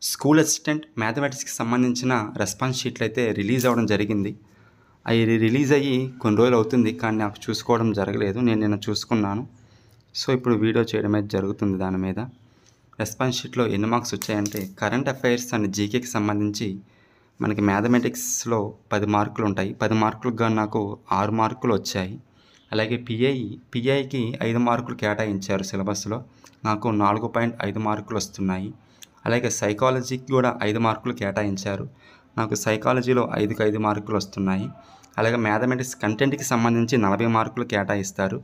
School assistant మ్యాథమెటిక్స్కి సంబంధించిన response షీట్లు అయితే రిలీజ్ అవ్వడం జరిగింది. అవి రిలీజ్ అయ్యి కొన్ని రోజులు అవుతుంది, కానీ నాకు చూసుకోవడం జరగలేదు. నేను నిన్న చూసుకున్నాను. సో ఇప్పుడు వీడియో చేయడం అయితే జరుగుతుంది దాని మీద. రెస్పాన్స్ షీట్లో ఎన్ని మార్క్స్ వచ్చాయంటే, కరెంట్ అఫైర్స్ అండ్ జీకేకి సంబంధించి మనకి మ్యాథమెటిక్స్లో 10 మార్కులు ఉంటాయి. 10 మార్కులకు గాను నాకు 6 మార్కులు వచ్చాయి. అలాగే పిఐకి 5 మార్కులు కేటాయించారు సిలబస్లో. నాకు 4.5 మార్కులు వస్తున్నాయి. అలాగే సైకాలజీకి కూడా 5 మార్కులు కేటాయించారు. నాకు సైకాలజీలో 5కి 5 మార్కులు వస్తున్నాయి. అలాగే మ్యాథమెటిక్స్ కంటెంట్కి సంబంధించి 40 మార్కులు కేటాయిస్తారు.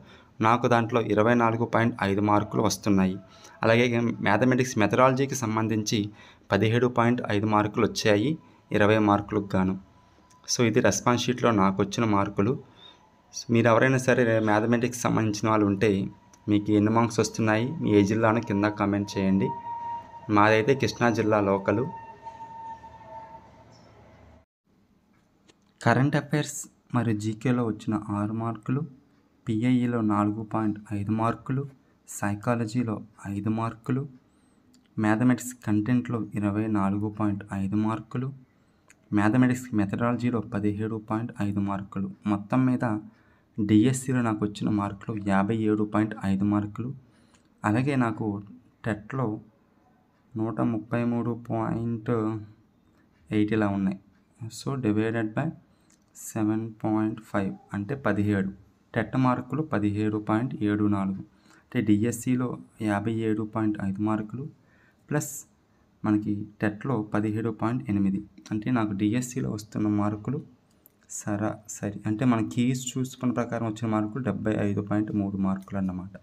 నాకు దాంట్లో 24.5 మార్కులు వస్తున్నాయి. అలాగే మ్యాథమెటిక్స్ మెథడాలజీకి సంబంధించి 17.5 మార్కులు వచ్చాయి 20 మార్కులకు గాను. సో ఇది రెస్పాన్స్ షీట్లో నాకు వచ్చిన మార్కులు. మీరు ఎవరైనా సరే మ్యాథమెటిక్స్ సంబంధించిన వాళ్ళు ఉంటే మీకు ఎన్ని మార్క్స్ వస్తున్నాయి, మీ ఏ జిల్లాను కింద కామెంట్ చేయండి. మాదైతే కృష్ణా జిల్లా లోకలు. కరెంట్ అఫైర్స్ మరియు జీకేలో వచ్చిన 6 మార్కులు, పిఐఈలో 4.5 మార్కులు, సైకాలజీలో 5 మార్కులు, మ్యాథమెటిక్స్ కంటెంట్లో 24.5 మార్కులు, మ్యాథమెటిక్స్ మెథడాలజీలో 17.5 మార్కులు. మొత్తం మీద డిఎస్సిలో నాకు వచ్చిన మార్కులు 57.5 మార్కులు. అలాగే నాకు టెట్లో 133.8 ఇలా ఉన్నాయి. సో డివైడెడ్ బై 7.5 అంటే 17. టెట్ మార్కులు 17.74. అంటే డిఎస్సిలో 57.5 మార్కులు ప్లస్ మనకి టెట్లో 17.8. అంటే నాకు డిఎస్సిలో వస్తున్న మార్కులు సరి అంటే మన కీస్ చూసుకున్న ప్రకారం వచ్చిన మార్కులు 75.3 మార్కులు అన్నమాట.